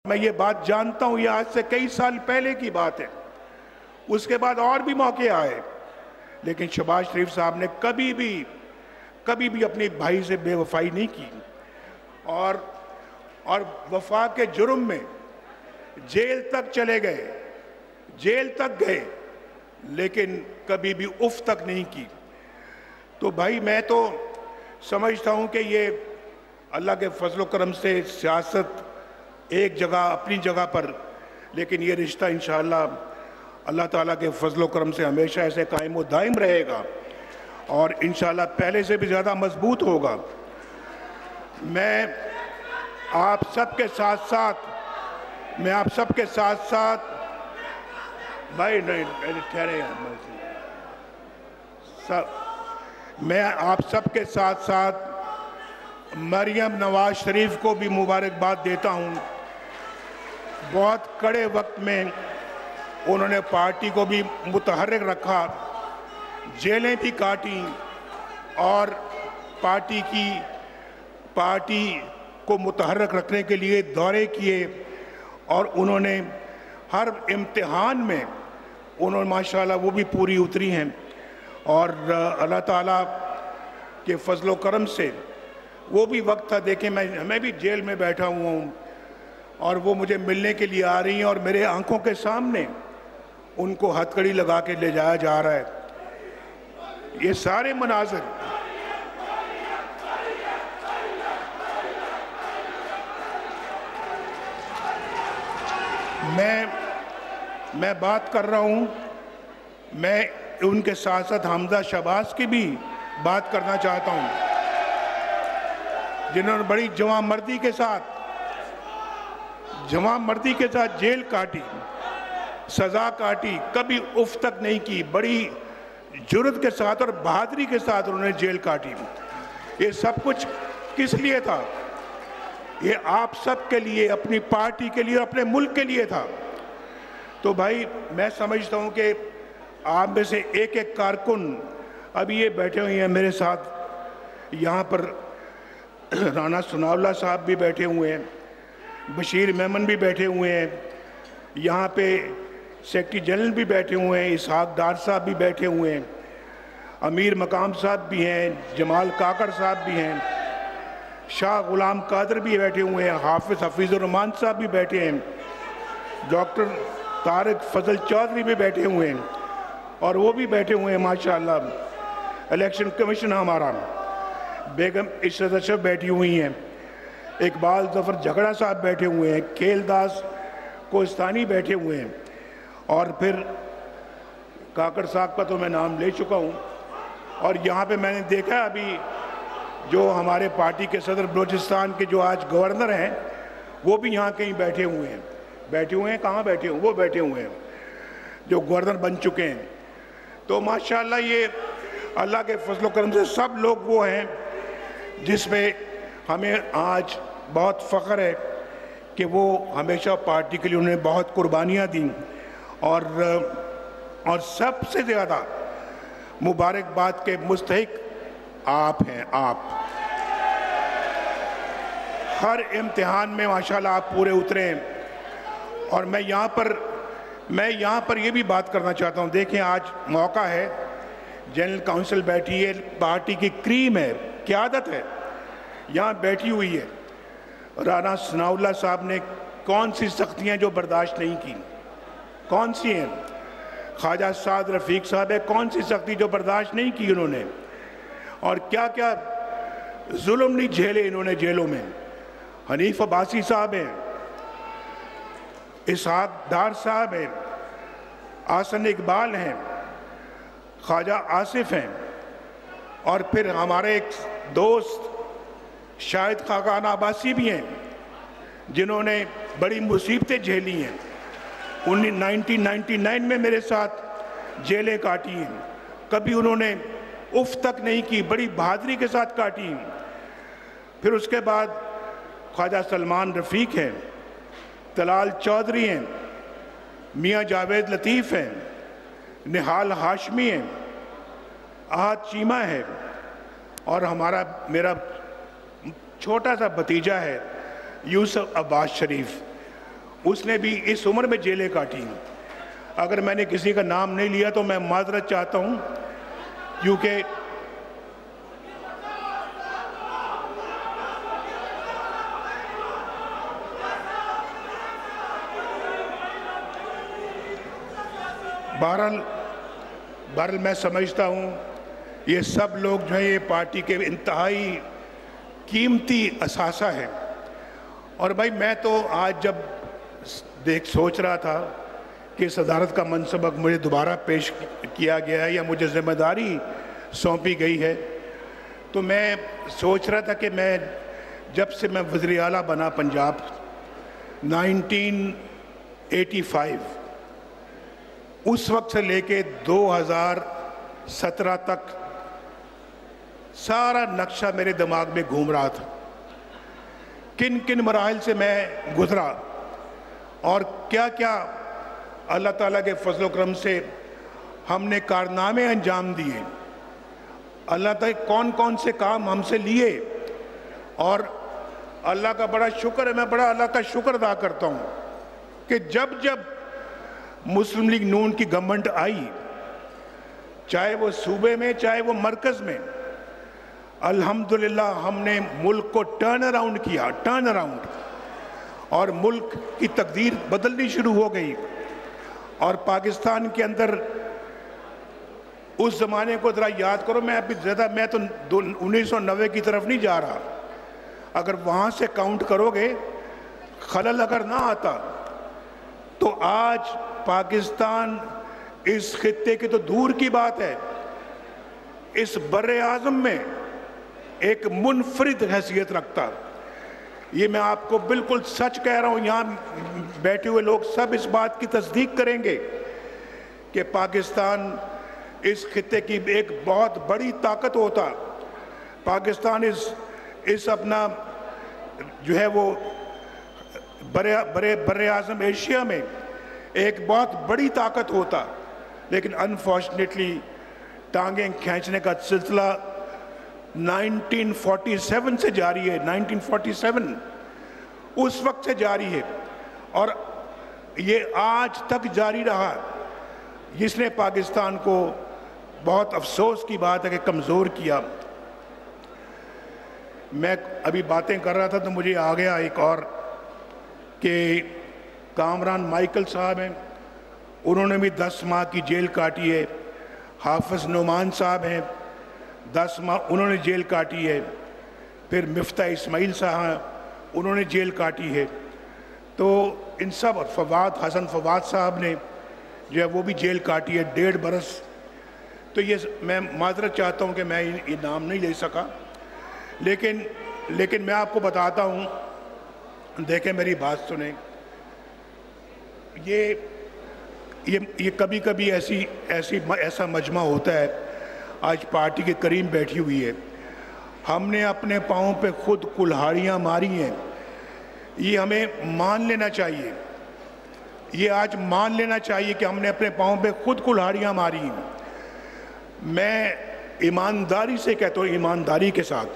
میں یہ بات جانتا ہوں، یہ آج سے کئی سال پہلے کی بات ہے، اس کے بعد اور بھی موقع آئے، لیکن شہباز شریف صاحب نے کبھی بھی اپنے بھائی سے بے وفائی نہیں کی، اور وفا کے جرم میں جیل تک چلے گئے، جیل تک گئے، لیکن کبھی بھی اف تک نہیں کی۔ تو بھائی میں تو سمجھتا ہوں کہ یہ اللہ کے فضل و کرم سے سیاست ایک جگہ اپنی جگہ پر، لیکن یہ رشتہ انشاءاللہ اللہ تعالیٰ کے فضل و کرم سے ہمیشہ ایسے قائم و دائم رہے گا اور انشاءاللہ پہلے سے بھی زیادہ مضبوط ہوگا۔ میں آپ سب کے ساتھ ساتھ بھائی نہیں ٹھہرے میں آپ سب کے ساتھ ساتھ مریم نواز شریف کو بھی مبارکباد دیتا ہوں۔ بہت کڑے وقت میں انہوں نے پارٹی کو بھی متحرک رکھا، جیلیں بھی کاٹیں اور پارٹی کو متحرک رکھنے کے لیے دورے کیے، اور انہوں نے ہر امتحان میں ماشاءاللہ وہ بھی پوری اتری ہیں، اور اللہ تعالیٰ کے فضل و کرم سے وہ بھی وقت تھا، دیکھیں میں بھی جیل میں بیٹھا ہوا ہوں اور وہ مجھے ملنے کے لیے آ رہی ہیں، اور میرے آنکھوں کے سامنے ان کو ہتھکڑی لگا کے لے جایا جا رہا ہے۔ یہ سارے مناظر میں بات کر رہا ہوں، میں ان کے ساتھ ساتھ حمزہ شہباز کی بھی بات کرنا چاہتا ہوں، جنہوں نے بڑی جواں مردی کے ساتھ جیل کاٹی، سزا کاٹی، کبھی اف تک نہیں کی، بڑی جرات کے ساتھ اور بہادری کے ساتھ انہوں نے جیل کاٹی۔ یہ سب کچھ کس لیے تھا؟ یہ آپ سب کے لیے، اپنی پارٹی کے لیے اور اپنے ملک کے لیے تھا۔ تو بھائی میں سمجھتا ہوں کہ آپ میں سے ایک کارکن ابھی یہ بیٹھے ہوئے ہیں میرے ساتھ، یہاں پر رانا ثناء اللہ صاحب بھی بیٹھے ہوئے ہیں، بشیر میمن بھی بیٹھے ہوئے ہیں، یہاں پہ سیکریٹری جنرل بھی بیٹھے ہوئے ہیں، اسحاق ڈار صاحب بھی بیٹھے ہوئے ہیں، امیر مقام صاحب بھی ہیں، جمال کاکڑ صاحب بھی ہیں، شاہ غلام قادر بھی بیٹھے ہوئے ہیں، حافظ حفیظ الرحمان صاحب بھی بیٹھے ہیں، ڈاکٹر طارق فضل چودھری بھی بیٹھے ہوئے ہیں، اور وہ بھی بیٹھے ہوئے ہیں ماشاءاللہ، الیکشن کمیشن ہمارا، بیگم عشرت اشرف بیٹھی ہوئی ہیں، اقبال ظفر جھگڑا صاحب بیٹھے ہوئے ہیں، کھیل داس کوہستانی بیٹھے ہوئے ہیں، اور پھر کاکڑ صاحب کا تو میں نام لے چکا ہوں، اور یہاں پہ میں نے دیکھا ابھی جو ہمارے پارٹی کے صدر بلوچستان کے جو آج گورنر ہیں وہ بھی یہاں کہیں بیٹھے ہوئے ہیں، کہاں بیٹھے ہوئے؟ وہ بیٹھے ہوئے ہیں جو گورنر بن چکے ہیں۔ تو ماشاءاللہ یہ اللہ کے فضل و کرم سے سب لوگ وہ ہیں جس میں ہمیں آج بہت فخر ہے کہ وہ ہمیشہ پارٹی کے لیے انہوں نے بہت قربانیاں دیں، اور سب سے زیادہ مبارکباد کے مستحق آپ ہیں۔ آپ ہر امتحان میں ماشاءاللہ آپ پورے اترے ہیں، اور میں یہاں پر یہ بھی بات کرنا چاہتا ہوں، دیکھیں آج موقع ہے، جنرل کاؤنسل بیٹھی ہے، پارٹی کی کریم ہے، قیادت ہے، یہاں بیٹھی ہوئی ہے۔ رانا ثناء اللہ صاحب نے کون سی سختیاں جو برداشت نہیں کی؟ کون سی ہیں؟ خواجہ سعد رفیق صاحب ہے، کون سی سختی جو برداشت نہیں کی انہوں نے؟ اور کیا کیا ظلم نہیں جھیلے انہوں نے جیلوں میں؟ حنیف عباسی صاحب ہیں، اسحاق ڈار صاحب ہیں، آسن اقبال ہیں، خواجہ آصف ہیں، اور پھر ہمارے ایک دوست شاہد خاقان عباسی بھی ہیں جنہوں نے بڑی مصیبتیں جھیلی ہیں، 1999 میں میرے ساتھ جیلیں کاٹی ہیں، کبھی انہوں نے اف تک نہیں کی، بڑی بہادری کے ساتھ کاٹی ہیں۔ پھر اس کے بعد خواجہ سلمان رفیق ہیں، طلال چودھری ہیں، میاں جاوید لطیف ہیں، نہال ہاشمی ہیں، احد چیمہ ہے، اور میرا چھوٹا سا بھتیجا ہے یوسف عباس شریف، اس نے بھی اس عمر میں جیلیں کاٹی ہیں۔ اگر میں نے کسی کا نام نہیں لیا تو میں معذرت چاہتا ہوں، کیونکہ بہرحال میں سمجھتا ہوں یہ سب لوگ جو ہیں یہ پارٹی کے انتہائی قیمتی اثاثہ ہیں۔ اور بھائی میں تو آج جب سوچ رہا تھا کہ صدارت کا منصب مجھے دوبارہ پیش کیا گیا ہے یا مجھے ذمہ داری سونپی گئی ہے، تو میں سوچ رہا تھا کہ میں جب سے میں وزیر اعلیٰ بنا پنجاب 1985 اس وقت سے لے کے 2017 تک سارا نقشہ میرے دماغ میں گھوم رہا تھا، کن کن مراحل سے میں گزرا اور کیا کیا اللہ تعالیٰ کے فضل و کرم سے ہم نے کارنامے انجام دیے، اللہ تعالیٰ کون کون سے کام ہم سے لیے، اور اللہ کا بڑا شکر ہے، میں بڑا اللہ کا شکر ادا کرتا ہوں کہ جب جب مسلم لیگ نون کی گورنمنٹ آئی، چاہے وہ صوبے میں چاہے وہ مرکز میں، الحمدللہ ہم نے ملک کو ٹرن اراؤنڈ کیا، ٹرن اراؤنڈ، اور ملک کی تقدیر بدلنی شروع ہو گئی۔ اور پاکستان کے اندر اس زمانے کو ذرا یاد کرو، میں تو 1990 کی طرف نہیں جا رہا، اگر وہاں سے کاؤنٹ کرو گے خلل اگر نہ آتا تو آج پاکستان اس خطے کی تو دور کی بات ہے، اس بر اعظم میں ایک منفرد حیثیت رکھتا۔ یہ میں آپ کو بالکل سچ کہہ رہا ہوں، یہاں بیٹھے ہوئے لوگ سب اس بات کی تصدیق کریں گے کہ پاکستان اس خطے کی ایک بہت بڑی طاقت ہوتا۔ پاکستان اس اپنا جو ہے وہ بر اعظم ایشیا میں ایک بہت بڑی طاقت ہوتا، لیکن انفارچونیٹلی ٹانگیں کھینچنے کا سلسلہ 1947 سے جاری ہے، 1947 اس وقت سے جاری ہے، اور یہ آج تک جاری رہا، جس نے پاکستان کو بہت افسوس کی بات ہے کہ کمزور کیا۔ میں ابھی باتیں کر رہا تھا تو مجھے آ گیا ایک اور کہ کامران مائیکل صاحب ہیں، انہوں نے بھی 10 ماہ کی جیل کاٹی ہے، حافظ نعمان صاحب ہیں 10 ماہ انہوں نے جیل کاٹی ہے، پھر مفتاح اسماعیل صاحب انہوں نے جیل کاٹی ہے، تو ان سب حسن فواد صاحب نے جو ہے وہ بھی جیل کاٹی ہے 1.5 برس۔ تو یہ میں معذرت چاہتا ہوں کہ میں یہ نام نہیں لے سکا، لیکن میں آپ کو بتاتا ہوں، دیکھیں میری بات سنیں، یہ کبھی کبھی ایسا مجمع ہوتا ہے، آج پارٹی کے کریم بیٹھی ہوئی ہے، ہم نے اپنے پاؤں پہ خود کلہاڑیاں ماری ہیں، یہ ہمیں مان لینا چاہیے، یہ آج مان لینا چاہیے کہ ہم نے اپنے پاؤں پہ خود کلہاڑیاں ماری ہیں۔ میں ایمانداری سے کہتا ہوں، ایمانداری کے ساتھ،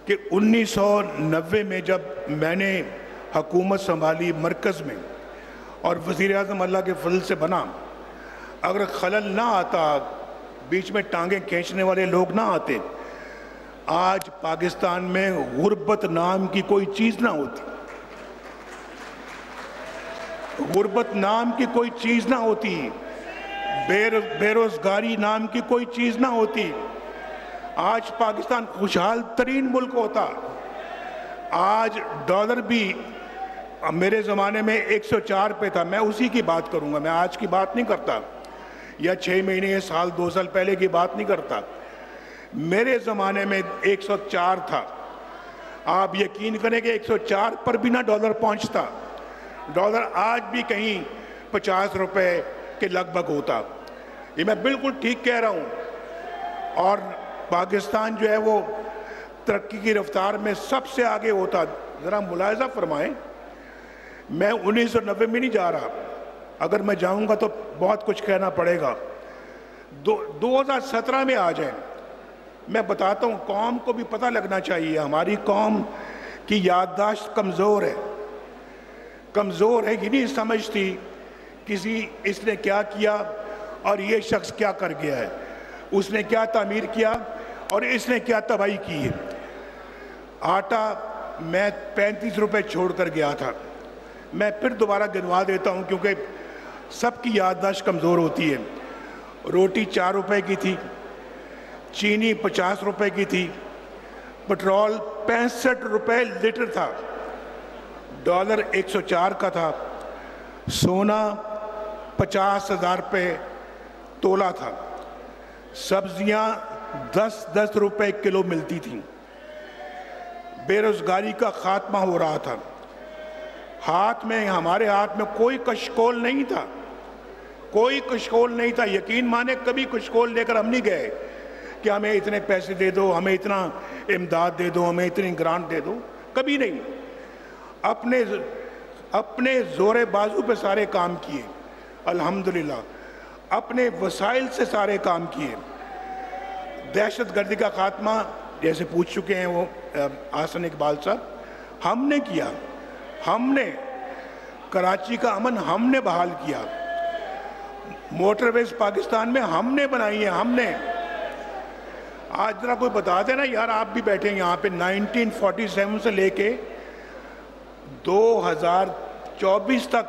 کہ 1990 میں جب میں نے حکومت سنبھالی مرکز میں اور وزیر اعظم اللہ کے فضل سے بنا، اگر خلل نہ آتا، بیچ میں ٹانگیں کھینچنے والے لوگ نہ آتے، آج پاکستان میں غربت نام کی کوئی چیز نہ ہوتی، غربت نام کی کوئی چیز نہ ہوتی، بے روزگاری نام کی کوئی چیز نہ ہوتی، آج پاکستان خوشحال ترین ملک ہوتا۔ آج ڈالر بھی میرے زمانے میں 104 پہ تھا، میں اسی کی بات کروں گا، میں آج کی بات نہیں کرتا، یا 6 مہینے یا سال 2 سال پہلے کی بات نہیں کرتا، میرے زمانے میں 104 تھا۔ آپ یقین کریں کہ 104 پر بھی نہ ڈالر پہنچتا، ڈالر آج بھی کہیں 50 روپے کے لگ بھگ ہوتا۔ یہ میں بالکل ٹھیک کہہ رہا ہوں، اور پاکستان جو ہے وہ ترقی کی رفتار میں سب سے آگے ہوتا۔ ذرا ملاحظہ فرمائیں، میں 1990 میں نہیں جا رہا، اگر میں جاؤں گا تو بہت کچھ کہنا پڑے گا۔ 2017 میں آ جائیں، میں بتاتا ہوں، قوم کو بھی پتہ لگنا چاہیے، ہماری قوم کی یادداشت کمزور ہے۔ کمزور ہے، یہ نہیں سمجھتی اس نے کیا کیا اور یہ شخص کیا کر گیا ہے، اس نے کیا تعمیر کیا اور اس نے کیا تباہی کی ہے۔ آٹا میں 35 روپے چھوڑ کر گیا تھا، میں پھر دوبارہ گنوا دیتا ہوں کیونکہ سب کی یادداشت کمزور ہوتی ہے۔ روٹی 4 روپے کی تھی، چینی 50 روپے کی تھی، پٹرول 65 روپے لیٹر تھا، ڈالر 104 کا تھا، سونا 50,000 روپے تولہ تھا، سبزیاں 10 روپے کلو ملتی تھیں، بے روزگاری کا خاتمہ ہو رہا تھا، ہمارے ہاتھ میں کوئی کشکول نہیں تھا، کوئی کشکول نہیں تھا۔ یقین مانے کبھی کشکول لے کر ہم نہیں گئے کہ ہمیں اتنے پیسے دے دو، ہمیں اتنا امداد دے دو، ہمیں اتنی گرانٹ دے دو، کبھی نہیں۔ اپنے زور بازو پہ سارے کام کیے، الحمدللہ اپنے وسائل سے سارے کام کیے۔ دہشت گردی کا خاتمہ جیسے پوچھ چکے ہیں وہ آسن اقبال صاحب، ہم نے کیا، ہم نے کراچی کا امن ہم نے بحال کیا، موٹر ویز پاکستان میں ہم نے بنائی ہیں، ہم نے۔ آج ذرا کوئی بتا دے نا یار، آپ بھی بیٹھے ہیں یہاں پہ، 1947 سے لے کے 2024 تک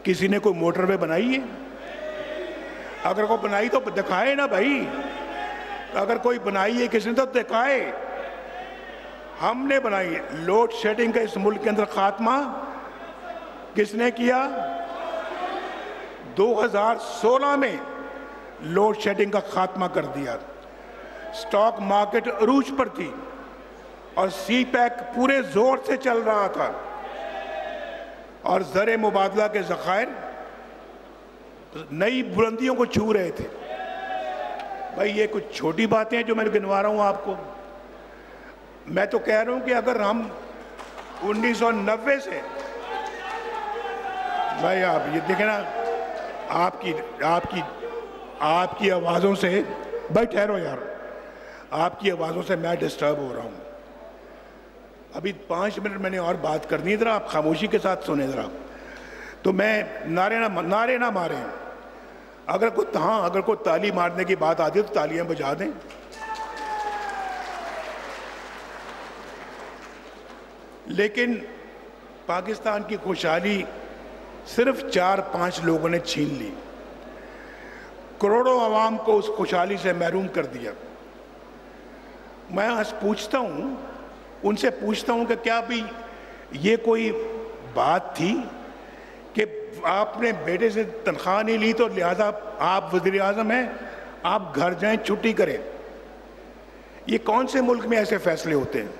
کسی نے کوئی موٹر وے بنائی ہے؟ اگر کوئی بنائی تو دکھائے نا بھائی، اگر کوئی بنائی ہے کسی نے تو دکھائے۔ ہم نے بنائی ہے۔ لوڈ شیڈنگ کا اس ملک کے اندر خاتمہ کس نے کیا؟ 2016 میں لوڈ شیڈنگ کا خاتمہ کر دیا۔ سٹاک مارکیٹ عروج پر تھی اور سی پیک پورے زور سے چل رہا تھا اور زر مبادلہ کے ذخائر نئی بلندیوں کو چھو رہے تھے۔ بھائی یہ کچھ چھوٹی باتیں ہیں جو میں گنوا رہا ہوں آپ کو۔ میں تو کہہ رہا ہوں کہ اگر ہم 1990 سے، بھائی آپ یہ دیکھیں نا، آپ کی آوازوں سے، بھائی ٹھہرو یار، آپ کی آوازوں سے میں ڈسٹرب ہو رہا ہوں۔ ابھی 5 منٹ میں نے اور بات کرنی ہے، ذرا آپ خاموشی کے ساتھ سنیں ذرا۔ تو میں نعرے نہ ماریں، اگر کوئی تالی مارنے کی بات آتی ہے تو تالیاں بجا دیں۔ لیکن پاکستان کی خوشحالی صرف 4-5 لوگوں نے چھین لی، کروڑوں عوام کو اس خوشحالی سے محروم کر دیا۔ میں پوچھتا ہوں، ان سے پوچھتا ہوں کہ کیا بھی یہ کوئی بات تھی کہ آپ نے بیٹے سے تنخواہ نہیں لی تو لہذا آپ وزیر اعظم ہیں، آپ گھر جائیں چھٹی کریں؟ یہ کون سے ملک میں ایسے فیصلے ہوتے ہیں؟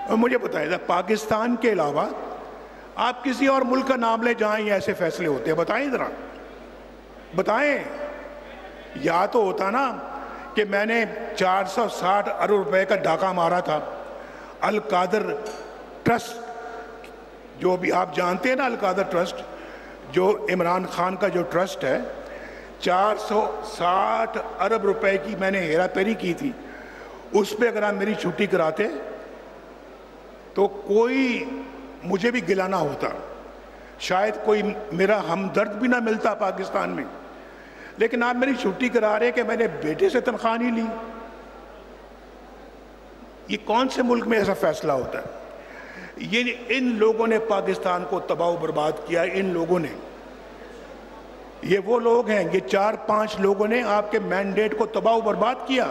اور مجھے بتائیں، پاکستان کے علاوہ آپ کسی اور ملک کا نام لیں جہاں یہ ایسے فیصلے ہوتے ہیں؟ بتائیں ذرا، بتائیں۔ یا تو ہوتا نا کہ میں نے 460 ارب روپے کا ڈاکہ مارا تھا القادر ٹرسٹ، جو بھی آپ جانتے ہیں نا، القادر ٹرسٹ جو عمران خان کا جو ٹرسٹ ہے، 460 ارب روپے کی میں نے ہیرا پھیری کی تھی۔ اس پہ اگر آپ میری چھٹی کراتے تو کوئی مجھے بھی گلہ نہ ہوتا، شاید کوئی میرا ہمدرد بھی نہ ملتا پاکستان میں۔ لیکن آپ میری چھٹی کرا رہے کہ میں نے بیٹے سے تنخواہ نہیں لی۔ یہ کون سے ملک میں ایسا فیصلہ ہوتا ہے؟ یہ ان لوگوں نے پاکستان کو تباہ و برباد کیا، ان لوگوں نے۔ یہ وہ لوگ ہیں، یہ 4-5 لوگوں نے آپ کے مینڈیٹ کو تباہ و برباد کیا۔